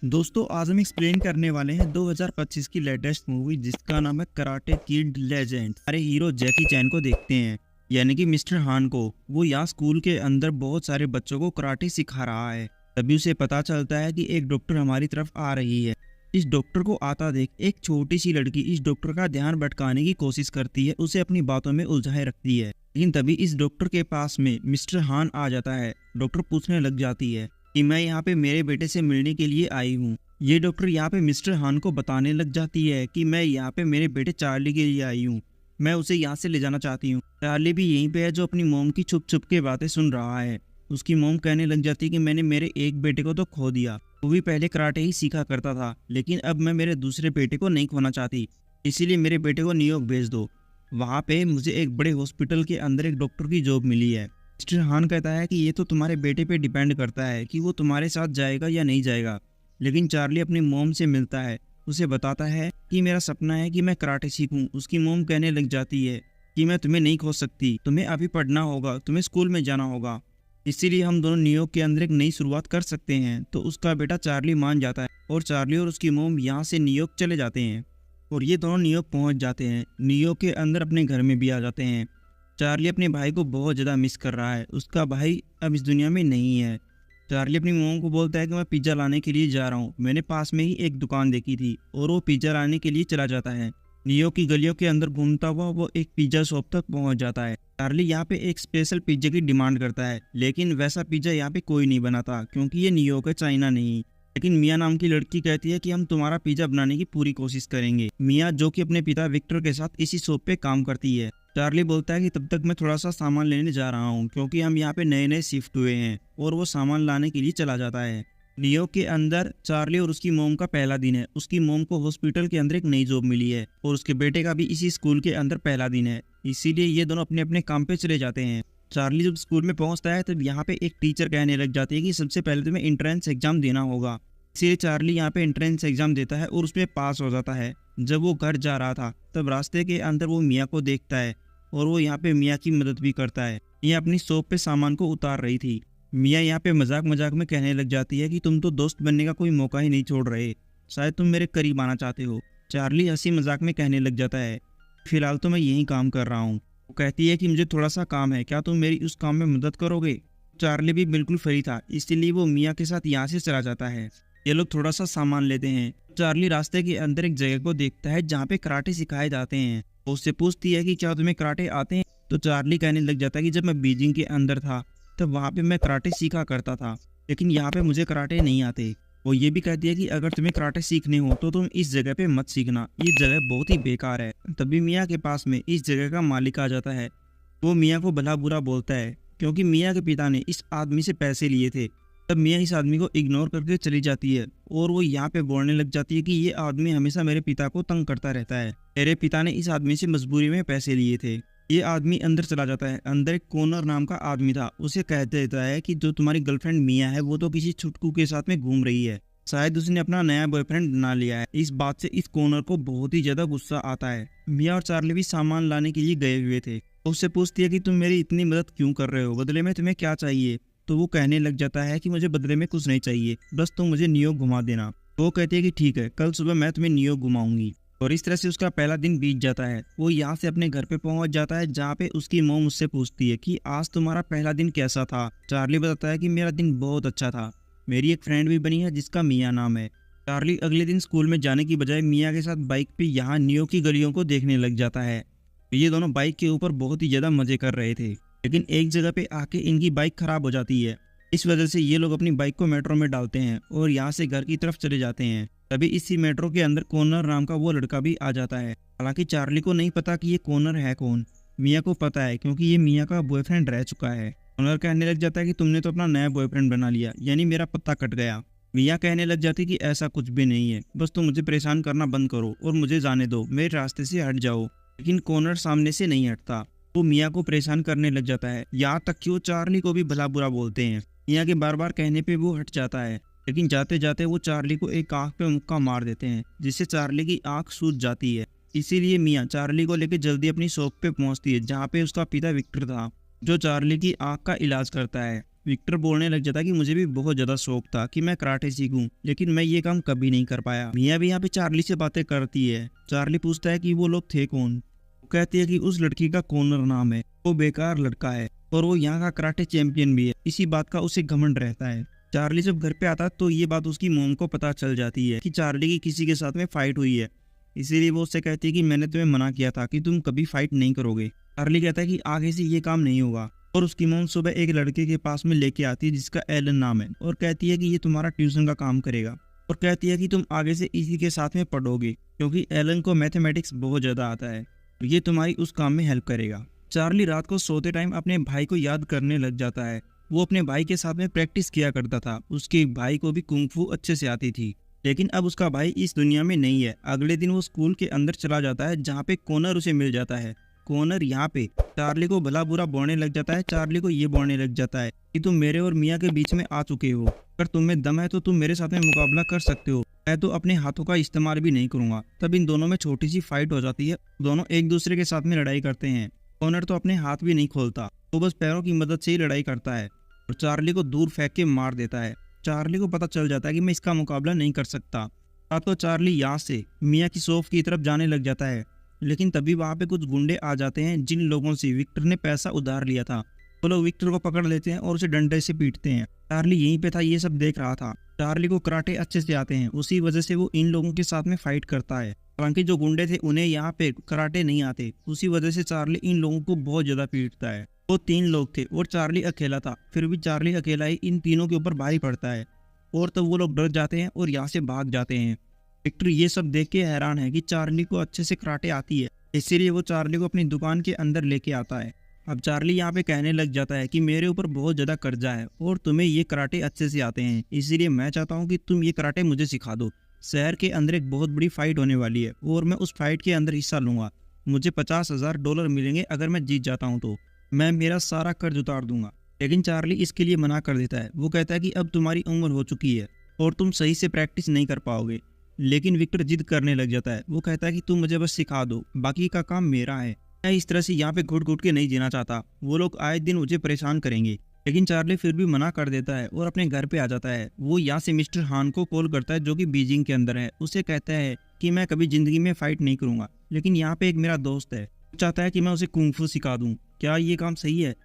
दोस्तों आज हम एक्सप्लेन करने वाले हैं 2025 की लेटेस्ट मूवी जिसका नाम है कराटे किड लेजेंड। हमारे हीरो जैकी चैन को देखते हैं, यानी कि मिस्टर हान को। वो यहाँ स्कूल के अंदर बहुत सारे बच्चों को कराटे सिखा रहा है। तभी उसे पता चलता है कि एक डॉक्टर हमारी तरफ आ रही है। इस डॉक्टर को आता देख एक छोटी सी लड़की इस डॉक्टर का ध्यान भटकाने की कोशिश करती है, उसे अपनी बातों में उलझाए रखती है। लेकिन तभी इस डॉक्टर के पास में मिस्टर हान आ जाता है। डॉक्टर पूछने लग जाती है कि मैं यहाँ पे मेरे बेटे से मिलने के लिए आई हूँ। ये डॉक्टर यहाँ पे मिस्टर हान को बताने लग जाती है कि मैं यहाँ पे मेरे बेटे चार्ली के लिए आई हूँ, मैं उसे यहाँ से ले जाना चाहती हूँ। चार्ली भी यहीं पे है जो अपनी मोम की छुप छुप के बातें सुन रहा है। उसकी मोम कहने लग जाती है कि मैंने मेरे एक बेटे को तो खो दिया, वो भी पहले कराटे ही सीखा करता था, लेकिन अब मैं मेरे दूसरे बेटे को नहीं खोना चाहती, इसीलिए मेरे बेटे को न्यूयॉर्क भेज दो। वहाँ पे मुझे एक बड़े हॉस्पिटल के अंदर एक डॉक्टर की जॉब मिली है। मिस्टर हान कहता है कि ये तो तुम्हारे बेटे पे डिपेंड करता है कि वो तुम्हारे साथ जाएगा या नहीं जाएगा। लेकिन चार्ली अपनी मोम से मिलता है, उसे बताता है कि मेरा सपना है कि मैं कराटे सीखूं। उसकी मोम कहने लग जाती है कि मैं तुम्हें नहीं खो सकती, तुम्हें अभी पढ़ना होगा, तुम्हें स्कूल में जाना होगा, इसीलिए हम दोनों न्यूयॉर्क के अंदर एक नई शुरुआत कर सकते हैं। तो उसका बेटा चार्ली मान जाता है और चार्ली और उसकी मोम यहाँ से न्यूयॉर्क चले जाते हैं और ये दोनों न्यूयॉर्क पहुँच जाते हैं। न्यूयॉर्क के अंदर अपने घर में भी आ जाते हैं। चार्ली अपने भाई को बहुत ज़्यादा मिस कर रहा है, उसका भाई अब इस दुनिया में नहीं है। चार्ली अपनी मोम को बोलता है कि मैं पिज़्ज़ा लाने के लिए जा रहा हूँ, मैंने पास में ही एक दुकान देखी थी, और वो पिज़्ज़ा लाने के लिए चला जाता है। न्यूयॉर्क की गलियों के अंदर घूमता हुआ वो एक पिज़्ज़ा शॉप तक पहुँच जाता है। चार्ली यहाँ पे एक स्पेशल पिज़्ज़ा की डिमांड करता है, लेकिन वैसा पिज़्ज़ा यहाँ पे कोई नहीं बनाता क्योंकि ये न्यूयॉर्क है, चाइना नहीं। लेकिन मिया नाम की लड़की कहती है कि हम तुम्हारा पिज़्ज़ा बनाने की पूरी कोशिश करेंगे। मिया जो कि अपने पिता विक्टर के साथ इसी शॉप पे काम करती है। चार्ली बोलता है कि तब तक मैं थोड़ा सा सामान लेने जा रहा हूँ क्योंकि हम यहाँ पे नए नए शिफ्ट हुए हैं, और वो सामान लाने के लिए चला जाता है। न्यूयॉर्क के अंदर चार्ली और उसकी मोम का पहला दिन है। उसकी मोम को हॉस्पिटल के अंदर एक नई जॉब मिली है और उसके बेटे का भी इसी स्कूल के अंदर पहला दिन है, इसीलिए ये दोनों अपने अपने काम पे चले जाते हैं। चार्ली जब स्कूल में पहुंचता है तब यहाँ पे एक टीचर कहने लग जाती है कि सबसे पहले तुम्हें एंट्रेंस एग्जाम देना होगा। इसीलिए चार्ली यहाँ पे एंट्रेंस एग्जाम देता है और उसमें पास हो जाता है। जब वो घर जा रहा था तब रास्ते के अंदर वो मिया को देखता है और वो यहाँ पे मिया की मदद भी करता है। मिया अपनी शॉप पे सामान को उतार रही थी। मिया यहाँ पे मजाक मजाक में कहने लग जाती है कि तुम तो दोस्त बनने का कोई मौका ही नहीं छोड़ रहे, शायद तुम मेरे करीब आना चाहते हो। चार्ली हंसी मजाक में कहने लग जाता है फिलहाल तो मैं यही काम कर रहा हूँ। वो कहती है कि मुझे थोड़ा सा काम है, क्या तुम मेरी उस काम में मदद करोगे। चार्ली भी बिल्कुल फ्री था, इसीलिए वो मिया के साथ यहाँ से चला जाता है। ये लोग थोड़ा सा सामान लेते हैं। चार्ली रास्ते के अंदर एक जगह को देखता है जहाँ पे कराटे सिखाए जाते हैं। वो उससे पूछती है कि क्या तुम्हें कराटे आते हैं। तो चार्ली कहने लग जाता है कि जब मैं बीजिंग के अंदर था तब वहाँ पे मैं कराटे सीखा करता था, लेकिन यहाँ पे मुझे कराटे नहीं आते। वो ये भी कहती है कि अगर तुम्हें कराटे सीखने हो तो तुम इस जगह पे मत सीखना, ये जगह बहुत ही बेकार है। तभी मिया के पास में इस जगह का मालिक आ जाता है। वो मिया को भला बुरा बोलता है क्योंकि मिया के पिता ने इस आदमी से पैसे लिए थे। तब मिया इस आदमी को इग्नोर करके चली जाती है और वो यहाँ पे बोलने लग जाती है कि ये आदमी हमेशा मेरे पिता को तंग करता रहता है, मेरे पिता ने इस आदमी से मजबूरी में पैसे लिए थे। ये आदमी अंदर चला जाता है। अंदर एक कॉर्नर नाम का आदमी था, उसे कह देता है कि जो तुम्हारी गर्लफ्रेंड मिया है वो तो किसी छुटकू के साथ में घूम रही है, शायद उसने अपना नया बॉयफ्रेंड बना लिया है। इस बात से इस कॉर्नर को बहुत ही ज्यादा गुस्सा आता है। मिया और चार्ली भी सामान लाने के लिए गए हुए थे। उससे पूछती है कि तुम मेरी इतनी मदद क्यों कर रहे हो, बदले में तुम्हें क्या चाहिए। तो वो कहने लग जाता है कि मुझे बदले में कुछ नहीं चाहिए, बस तुम मुझे न्यूयॉर्क घुमा देना। वो कहती है कि ठीक है, कल सुबह मैं तुम्हें न्यूयॉर्क घुमाऊंगी। और इस तरह से उसका पहला दिन बीत जाता है। वो यहाँ से अपने घर पे पहुंच जाता है जहाँ पे उसकी मोम उससे पूछती है कि आज तुम्हारा पहला दिन कैसा था। चार्ली बताता है कि मेरा दिन बहुत अच्छा था, मेरी एक फ्रेंड भी बनी है जिसका मिया नाम है। चार्ली अगले दिन स्कूल में जाने की बजाय मिया के साथ बाइक पे यहाँ न्यूयॉर्क की गलियों को देखने लग जाता है। ये दोनों बाइक के ऊपर बहुत ही ज्यादा मजे कर रहे थे, लेकिन एक जगह पे आके इनकी बाइक खराब हो जाती है। इस वजह से ये लोग अपनी बाइक को मेट्रो में डालते हैं और यहाँ से घर की तरफ चले जाते हैं। तभी इसी मेट्रो के अंदर कॉर्नर नाम का वो लड़का भी आ जाता है। हालांकि चार्ली को नहीं पता कि ये कॉर्नर है कौन, मिया को पता है क्योंकि ये मिया का बॉयफ्रेंड रह चुका है। कॉर्नर कहने लग जाता है कि तुमने तो अपना नया बॉयफ्रेंड बना लिया, यानी मेरा पत्ता कट गया। मिया कहने लग जाती कि ऐसा कुछ भी नहीं है, बस तुम मुझे परेशान करना बंद करो और मुझे जाने दो, मेरे रास्ते से हट जाओ। लेकिन कॉर्नर सामने से नहीं हटता। वो मिया को परेशान करने लग जाता है, यहाँ तक कि वो चार्ली को भी भला बुरा बोलते हैं। मिया के बार बार कहने पे वो हट जाता है, लेकिन जाते जाते वो चार्ली को एक आंख पे मुक्का मार देते हैं जिससे चार्ली की आंख सूज जाती है। इसीलिए मिया चार्ली को लेकर जल्दी अपनी शॉप पे पहुंचती है जहाँ पे उसका पिता विक्टर था, जो चार्ली की आंख का इलाज करता है। विक्टर बोलने लग जाता है कि मुझे भी बहुत ज्यादा शौक था कि मैं कराटे सीखूं, लेकिन मैं ये काम कभी नहीं कर पाया। मिया भी यहाँ पे चार्ली से बातें करती है। चार्ली पूछता है कि वो लोग थे कौन। वो कहती है कि उस लड़की का कॉर्नर नाम है, वो बेकार लड़का है और वो यहाँ का कराटे चैंपियन भी है। इसी बात का उसे घमंड रहता है। चार्ली जब घर पे आता है तो ये बात उसकी मोम को पता चल जाती है कि चार्ली की किसी के साथ में फाइट हुई है। इसीलिए वो उससे कहती है कि मैंने तुम्हें मना किया था कि तुम कभी फाइट नहीं करोगे। चार्ली कहता है कि आगे से ये काम नहीं होगा और उसकी मोम सुबह एक लड़के के पास में लेके आती है जिसका एलन नाम है और कहती है कि ये तुम्हारा ट्यूशन का काम करेगा और कहती है कि तुम आगे से इसी के साथ में पढ़ोगे क्योंकि एलन को मैथमेटिक्स बहुत ज़्यादा आता है और ये तुम्हारी उस काम में हेल्प करेगा। चार्ली रात को सोते टाइम अपने भाई को याद करने लग जाता है। वो अपने भाई के साथ में प्रैक्टिस किया करता था। उसके भाई को भी कुंग फू अच्छे से आती थी, लेकिन अब उसका भाई इस दुनिया में नहीं है। अगले दिन वो स्कूल के अंदर चला जाता है जहाँ पे कॉर्नर उसे मिल जाता है। कॉर्नर यहाँ पे चार्ली को भला बुरा बोलने लग जाता है। चार्ली को ये बोलने लग जाता है कि तुम मेरे और मिया के बीच में आ चुके हो, अगर तुम में दम है तो तुम मेरे साथ में मुकाबला कर सकते हो, मैं तो अपने हाथों का इस्तेमाल भी नहीं करूंगा। तब इन दोनों में छोटी सी फाइट हो जाती है। दोनों एक दूसरे के साथ में लड़ाई करते हैं। कॉर्नर तो अपने हाथ भी नहीं खोलता, वो बस पैरों की मदद से ही लड़ाई करता है और चार्ली को दूर फेंक के मार देता है। चार्ली को पता चल जाता है कि मैं इसका मुकाबला नहीं कर सकता। रात को चार्ली यहाँ से मिया की शॉप की तरफ जाने लग जाता है, लेकिन तभी वहाँ पे कुछ गुंडे आ जाते हैं जिन लोगों से विक्टर ने पैसा उधार लिया था। वो लोग विक्टर को पकड़ लेते हैं और उसे डंडे से पीटते हैं। चार्ली यहीं पे था, ये सब देख रहा था। चार्ली को कराटे अच्छे से आते हैं, उसी वजह से वो इन लोगों के साथ में फाइट करता है। हालांकि जो गुंडे थे उन्हें यहाँ पे कराटे नहीं आते, उसी वजह से चार्ली इन लोगों को बहुत ज्यादा पीटता है। वो 3 लोग थे और चार्ली अकेला था, फिर भी चार्ली अकेला ही इन तीनों के ऊपर भारी पड़ता है और तब वो लोग डर जाते हैं और यहाँ से भाग जाते हैं। विक्टर ये सब देख के हैरान है कि चार्ली को अच्छे से कराटे आती है, इसीलिए वो चार्ली को अपनी दुकान के अंदर लेके आता है। अब चार्ली यहाँ पे कहने लग जाता है कि मेरे ऊपर बहुत ज़्यादा कर्जा है और तुम्हें ये कराटे अच्छे से आते हैं, इसीलिए मैं चाहता हूँ कि तुम ये कराटे मुझे सिखा दो। शहर के अंदर एक बहुत बड़ी फाइट होने वाली है और मैं उस फाइट के अंदर हिस्सा लूँगा। मुझे $50,000 मिलेंगे अगर मैं जीत जाता हूँ, तो मैं मेरा सारा कर्ज उतार दूंगा। लेकिन चार्ली इसके लिए मना कर देता है। वो कहता है कि अब तुम्हारी उम्र हो चुकी है और तुम सही से प्रैक्टिस नहीं कर पाओगे। लेकिन विक्टर जिद करने लग जाता है। वो कहता है कि तुम मुझे बस सिखा दो, बाकी का काम मेरा है। मैं इस तरह से यहाँ पे घुट घुट के नहीं जीना चाहता, वो लोग आए दिन मुझे परेशान करेंगे। लेकिन चार्ली फिर भी मना कर देता है और अपने घर पे आ जाता है। वो यहाँ से मिस्टर हान को कॉल करता है जो कि बीजिंग के अंदर है। उसे कहता है कि मैं कभी जिंदगी में फाइट नहीं करूंगा, लेकिन यहाँ पे एक मेरा दोस्त है, चाहता है कि मैं उसे कुंग फू सिखा दूं, क्या ये काम सही है?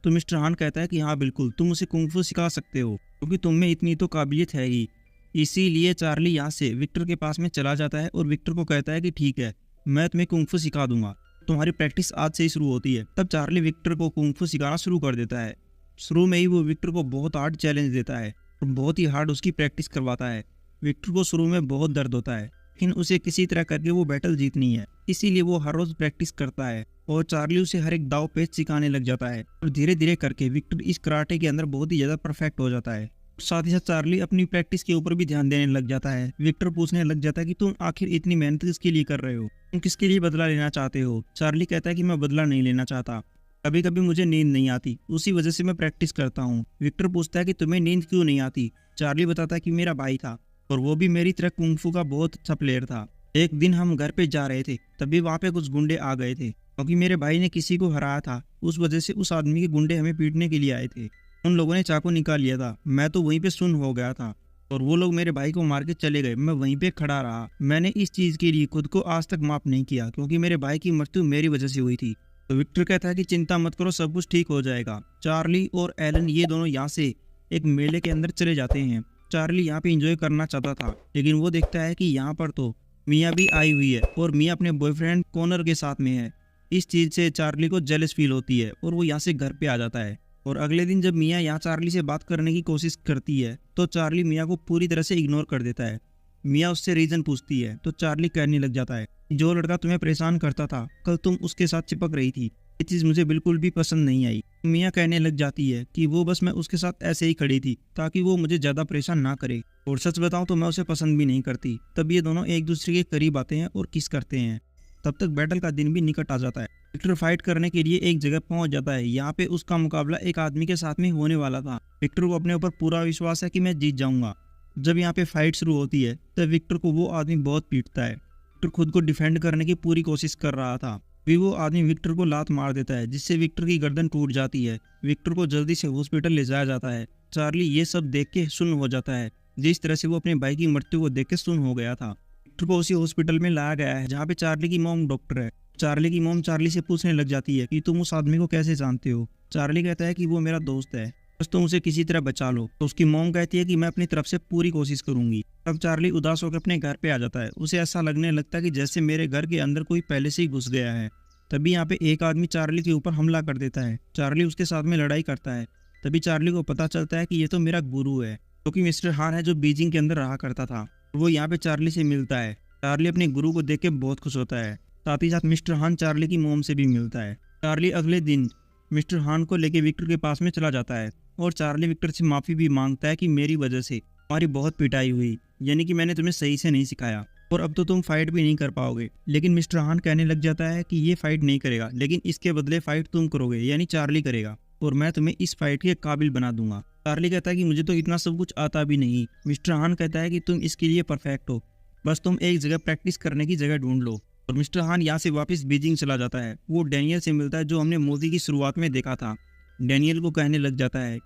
तो मिस्टर हान कहता है कि हाँ बिल्कुल, तुम उसे कुंग फू सिखा सकते हो क्योंकि तुम में इतनी तो काबिलियत है ही। इसीलिए चार्ली यहाँ से विक्टर के पास में चला जाता है और विक्टर को कहता है कि ठीक है, मैं तुम्हें कुंग फू सिखा दूंगा, तुम्हारी प्रैक्टिस आज से ही शुरू होती है। तब चार्ली विक्टर को कुंग फू सिखाना शुरू कर देता है। शुरू में ही वो विक्टर को बहुत हार्ड चैलेंज देता है और बहुत ही हार्ड उसकी प्रैक्टिस करवाता है। विक्टर को शुरू में बहुत दर्द होता है, लेकिन उसे किसी तरह करके वो बैटल जीतनी है, इसीलिए वो हर रोज प्रैक्टिस करता है और चार्ली उसे हर एक दाव पेच सिखाने लग जाता है और धीरे धीरे करके विक्टर इस कराटे के अंदर बहुत ही ज्यादा परफेक्ट हो जाता है। साथ ही साथ चार्ली अपनी प्रैक्टिस के ऊपर भी ध्यान देने लग जाता है। विक्टर पूछने लग जाता है कि तुम आखिर इतनी मेहनत किसके लिए कर रहे हो, तुम किसके लिए बदला लेना चाहते हो? चार्ली कहता है कि मैं बदला नहीं लेना चाहता, कभी कभी मुझे नींद नहीं आती, उसी वजह से मैं प्रैक्टिस करता हूँ। विक्टर पूछता है कि तुम्हें नींद क्यों नहीं आती? चार्ली बताता है कि मेरा भाई था और वो भी मेरी तरह कुंग फू का बहुत अच्छा प्लेयर था। एक दिन हम घर पे जा रहे थे, तभी वहाँ पे कुछ गुंडे आ गए थे क्योंकि मेरे भाई ने किसी को हराया था, उस वजह से उस आदमी के गुंडे हमें पीटने के लिए आए थे। उन लोगों ने चाकू निकाल लिया था, मैं तो वहीं पे सुन्न हो गया था और वो लोग मेरे भाई को मार के चले गए। मैं वहीं पे खड़ा रहा। मैंने इस चीज़ के लिए खुद को आज तक माफ नहीं किया क्योंकि मेरे भाई की मृत्यु मेरी वजह से हुई थी। तो विक्टर कहता है कि चिंता मत करो, सब कुछ ठीक हो जाएगा। चार्ली और एलन ये दोनों यहाँ से एक मेले के अंदर चले जाते हैं। चार्ली यहाँ पे एंजॉय करना चाहता था, लेकिन वो देखता है कि यहाँ पर तो मिया भी आई हुई है और मिया अपने बॉयफ्रेंड कॉर्नर के साथ में है। इस चीज़ से चार्ली को जेलस फील होती है और वो यहाँ से घर पे आ जाता है। और अगले दिन जब मिया यहाँ चार्ली से बात करने की कोशिश करती है तो चार्ली मिया को पूरी तरह से इग्नोर कर देता है। मिया उससे रीजन पूछती है तो चार्ली कहने लग जाता है, जो लड़का तुम्हें परेशान करता था, कल तुम उसके साथ चिपक रही थी, ये चीज़ मुझे बिल्कुल भी पसंद नहीं आई। मिया कहने लग जाती है कि वो बस मैं उसके साथ ऐसे ही खड़ी थी ताकि वो मुझे ज़्यादा परेशान ना करे, और सच बताऊं तो मैं उसे पसंद भी नहीं करती। तब ये दोनों एक दूसरे के करीब आते हैं और किस करते हैं। तब तक बैटल का दिन भी निकट आ जाता है। विक्टर फाइट करने के लिए एक जगह पहुंच जाता है। यहाँ पे उसका मुकाबला एक आदमी के साथ में होने वाला था। विक्टर को अपने ऊपर पूरा विश्वास है कि मैं जीत जाऊंगा। जब यहाँ पे फाइट शुरू होती है तब विक्टर को वो आदमी बहुत पीटता है। विक्टर खुद को डिफेंड करने की पूरी कोशिश कर रहा था, फिर वो आदमी विक्टर को लात मार देता है जिससे विक्टर की गर्दन टूट जाती है। विक्टर को जल्दी से हॉस्पिटल ले जाया जाता है। चार्ली ये सब देख के सुन्न हो जाता है, जिस तरह से वो अपने भाई की मृत्यु को देख के सुन्न हो गया था। विक्टर को उसी हॉस्पिटल में लाया गया है जहाँ पे चार्ली की मॉम डॉक्टर है। चार्ली की मॉम चार्ली से पूछने लग जाती है कि तुम उस आदमी को कैसे जानते हो। चार्ली कहता है कि वो मेरा दोस्त है, बस तुम उसे किसी तरह बचा लो। तो उसकी मॉम कहती है कि मैं अपनी तरफ से पूरी कोशिश करूंगी। तब चार्ली उदास होकर अपने घर पे आ जाता है। उसे ऐसा लगने लगता है कि जैसे मेरे घर के अंदर कोई पहले से ही घुस गया है। तभी यहाँ पे एक आदमी चार्ली के ऊपर हमला कर देता है। चार्ली उसके साथ में लड़ाई करता है। तभी चार्ली को पता चलता है कि ये तो मेरा गुरु है, जो कि मिस्टर हान है, जो बीजिंग के अंदर रहा करता था। वो यहाँ पे चार्ली से मिलता है। चार्ली अपने गुरु को देख के बहुत खुश होता है। साथ ही साथ मिस्टर हान चार्ली की मोम से भी मिलता है। चार्ली अगले दिन मिस्टर हान को लेके विक्टर के पास में चला जाता है और चार्ली विक्टर से माफ़ी भी मांगता है कि मेरी वजह से तुम्हारी बहुत पिटाई हुई, यानी कि मैंने तुम्हें सही से नहीं सिखाया और अब तो तुम फाइट भी नहीं कर पाओगे। लेकिन मिस्टर हान कहने लग जाता है कि ये फाइट नहीं करेगा, लेकिन इसके बदले फाइट तुम करोगे, यानी चार्ली करेगा, और मैं तुम्हें इस फाइट के काबिल बना दूंगा। चार्ली कहता है कि मुझे तो इतना सब कुछ आता भी नहीं। मिस्टर हान कहता है कि तुम इसके लिए परफेक्ट हो, बस तुम एक जगह प्रैक्टिस करने की जगह ढूंढ लो। और मिस्टर हान यहाँ से वापस बीजिंग चला जाता है। वो डैनियल से मिलता है जो हमने मूवी की शुरुआत में देखा था। डैनियल को कहने लग जाता है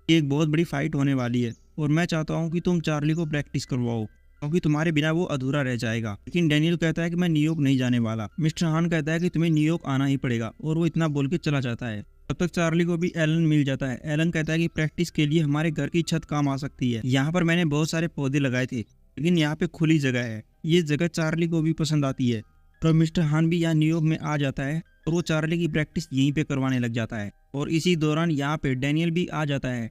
कि एक बहुत बड़ी फाइट होने वाली है और मैं चाहता हूँ कि तुम चार्ली को प्रैक्टिस करवाओ, क्योंकि तुम्हारे बिना वो अधूरा रह जाएगा। लेकिन डैनियल कहता है कि मैं न्यूयॉर्क नहीं जाने वाला। मिस्टर हान कहता है कि तुम्हें न्यूयॉर्क आना ही पड़ेगा, और वो इतना बोल के चला जाता है। तब तक चार्ली को भी एलन मिल जाता है। एलन कहता है कि प्रैक्टिस के लिए हमारे घर की छत काम आ सकती है। यहाँ पर मैंने बहुत सारे पौधे लगाए थे, लेकिन यहाँ पे खुली जगह है। ये जगह चार्ली को भी पसंद आती है। तो मिस्टर हान भी यहाँ न्यूयॉर्क में आ जाता है और वो चार्ली की प्रैक्टिस यहीं पे करवाने लग जाता है। और इसी दौरान यहाँ पे डैनियल भी आ जाता है।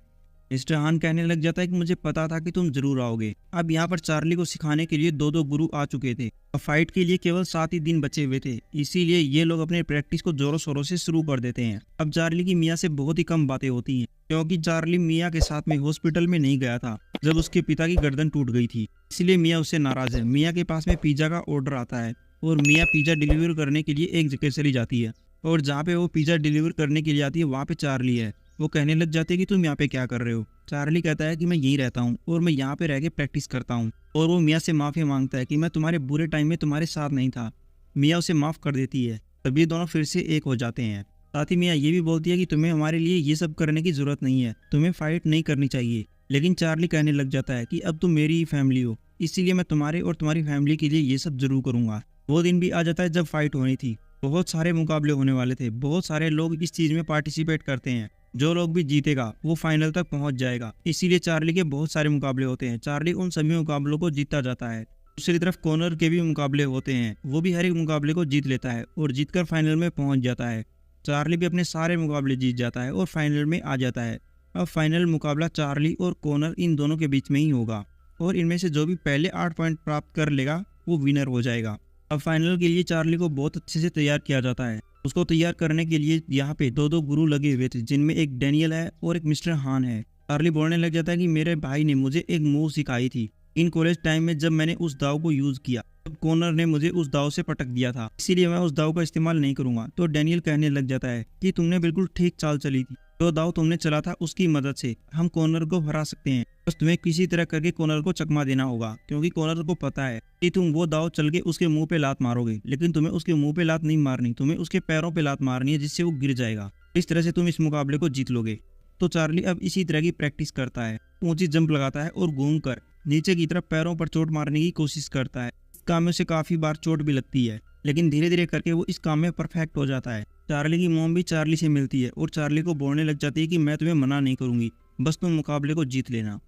मिस्टर हान कहने लग जाता है कि मुझे पता था कि तुम जरूर आओगे। अब यहाँ पर चार्ली को सिखाने के लिए दो गुरु आ चुके थे और फाइट के लिए केवल 7 ही दिन बचे हुए थे, इसीलिए ये लोग अपने प्रैक्टिस को जोरों शोरों से शुरू कर देते हैं। अब चार्ली की मियाँ से बहुत ही कम बातें होती हैं, क्योंकि चार्ली मियाँ के साथ में हॉस्पिटल में नहीं गया था जब उसके पिता की गर्दन टूट गई थी, इसलिए मियाँ उससे नाराज है। मियाँ के पास में पिज्जा का ऑर्डर आता है और मियाँ पिज्जा डिलीवर करने के लिए एक जगह चली जाती है, और जहाँ पे वो पिज्जा डिलीवर करने के लिए आती है वहाँ पे चार्ली है। वो कहने लग जाते हैं कि तुम यहाँ पे क्या कर रहे हो। चार्ली कहता है कि मैं यहीं रहता हूँ और मैं यहाँ पे रह के प्रैक्टिस करता हूँ, और वो मियाँ से माफ़ी मांगता है कि मैं तुम्हारे बुरे टाइम में तुम्हारे साथ नहीं था। मियाँ उसे माफ़ कर देती है। तभी दोनों फिर से एक हो जाते हैं। साथ ही मियाँ ये भी बोलती है कि तुम्हें हमारे लिए ये सब करने की ज़रूरत नहीं है, तुम्हें फाइट नहीं करनी चाहिए। लेकिन चार्ली कहने लग जाता है कि अब तुम मेरी ही फैमिली हो, इसीलिए मैं तुम्हारे और तुम्हारी फैमिली के लिए ये सब जरूर करूँगा। वो दिन भी आ जाता है जब फाइट होनी थी। बहुत सारे मुकाबले होने वाले थे, बहुत सारे लोग इस चीज़ में पार्टिसिपेट करते हैं। जो लोग भी जीतेगा वो फाइनल तक पहुंच जाएगा, इसीलिए चार्ली के बहुत सारे मुकाबले होते हैं। चार्ली उन सभी मुकाबलों को जीतता जाता है। दूसरी तरफ कॉनर के भी मुकाबले होते हैं, वो भी हर एक मुकाबले को जीत लेता है और जीतकर फाइनल में पहुंच जाता है। चार्ली भी अपने सारे मुकाबले जीत जाता है और फाइनल में आ जाता है। अब फाइनल मुकाबला चार्ली और कॉनर इन दोनों के बीच में ही होगा, और इनमें से जो भी पहले 8 पॉइंट प्राप्त कर लेगा वो विनर हो जाएगा। अब फाइनल के लिए चार्ली को बहुत अच्छे से तैयार किया जाता है। उसको तैयार करने के लिए यहाँ पे दो गुरु लगे हुए थे, जिनमें एक डैनियल है और एक मिस्टर हान है। चार्ली बोलने लग जाता है कि मेरे भाई ने मुझे एक मूव सिखाई थी इन कॉलेज टाइम में, जब मैंने उस दाव को यूज किया तब कॉनर ने मुझे उस दाव से पटक दिया था, इसीलिए मैं उस दाव का इस्तेमाल नहीं करूंगा। तो डैनियल कहने लग जाता है कि तुमने बिल्कुल ठीक चाल चली थी, जो दाव तुमने चला था उसकी मदद से हम कॉनर को हरा सकते हैं, बस तुम्हें किसी तरह करके कॉनर को चकमा देना होगा, क्योंकि कॉनर को पता है कि तुम वो दाव चल के उसके मुंह पे लात मारोगे, लेकिन तुम्हें उसके मुंह पे लात नहीं मारनी, तुम्हें उसके पैरों पे लात मारनी है, जिससे वो गिर जाएगा। इस तरह से तुम इस मुकाबले को जीत लोगे। तो चार्ली अब इसी तरह की प्रैक्टिस करता है, ऊंची जंप लगाता है और घूमकर नीचे की तरफ पैरों पर चोट मारने की कोशिश करता है। इस काम में उसे काफी बार चोट भी लगती है, लेकिन धीरे धीरे करके वो इस काम में परफेक्ट हो जाता है। चार्ली की मॉम भी चार्ली से मिलती है और चार्ली को बोलने लग जाती है कि मैं तुम्हें मना नहीं करूंगी, बस तुम मुकाबले को जीत लेना।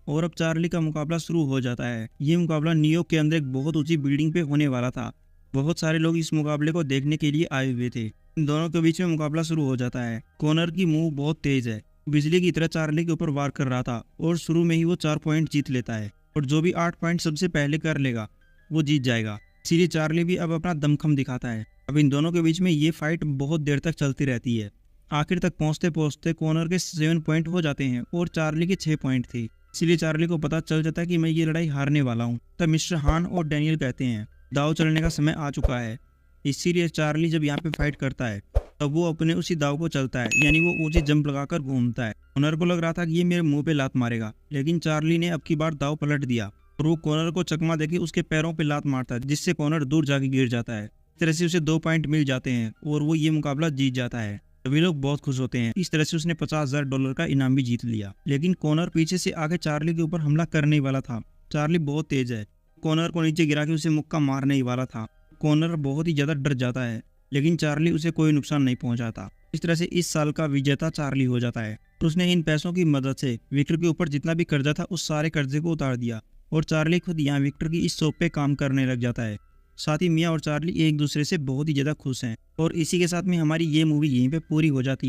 और अब चार्ली का मुकाबला शुरू हो जाता है। ये मुकाबला न्यूयॉर्क के अंदर एक बहुत ऊंची बिल्डिंग पे होने वाला था। बहुत सारे लोग इस मुकाबले को देखने के लिए आए हुए थे। इन दोनों के बीच में मुकाबला शुरू हो जाता है। कॉनर की मूव बहुत तेज है, बिजली की तरह चार्ली के ऊपर वार कर रहा था, और शुरू में ही वो 4 पॉइंट जीत लेता है, और जो भी 8 पॉइंट सबसे पहले कर लेगा वो जीत जाएगा। इसीलिए चार्ली भी अब अपना दमखम दिखाता है। अब इन दोनों के बीच में ये फाइट बहुत देर तक चलती रहती है। आखिर तक पहुंचते पहुंचते कॉनर के 7 पॉइंट हो जाते हैं और चार्ली के 6 पॉइंट थे। इसीलिए चार्ली को पता चल जाता है कि मैं ये लड़ाई हारने वाला हूँ। तब मिस्टर हान और डैनियल कहते हैं दाव चलने का समय आ चुका है। इसीलिए चार्ली जब यहाँ पे फाइट करता है तब वो अपने उसी दाव को चलता है, यानी वो ऊंची जंप लगाकर घूमता है। कॉनर को लग रहा था कि ये मेरे मुंह पे लात मारेगा, लेकिन चार्ली ने अब की बार दाव पलट दिया और वो कॉनर को चकमा देके उसके पैरों पे लात मारता है, जिससे कॉनर दूर जाके गिर जाता है। इस तरह से उसे 2 पॉइंट मिल जाते हैं और वो ये मुकाबला जीत जाता है। सभी लोग बहुत खुश होते हैं। इस तरह से उसने $50,000 का इनाम भी जीत लिया। लेकिन कॉनर पीछे से आके चार्ली के ऊपर हमला करने ही वाला था। चार्ली बहुत तेज है, कॉनर को नीचे गिरा के उसे मुक्का मारने ही वाला था। कॉनर बहुत ही ज्यादा डर जाता है, लेकिन चार्ली उसे कोई नुकसान नहीं पहुंचाता। इस तरह से इस साल का विजेता चार्ली हो जाता है। और उसने इन पैसों की मदद से विक्टर के ऊपर जितना भी कर्जा था उस सारे कर्जे को उतार दिया और चार्ली खुद यहाँ विक्टर की इस शॉप पे काम करने लग जाता है। साथ ही मिया और चार्ली एक दूसरे से बहुत ही ज्यादा खुश हैं। और इसी के साथ में हमारी ये मूवी यहीं पे पूरी हो जाती है।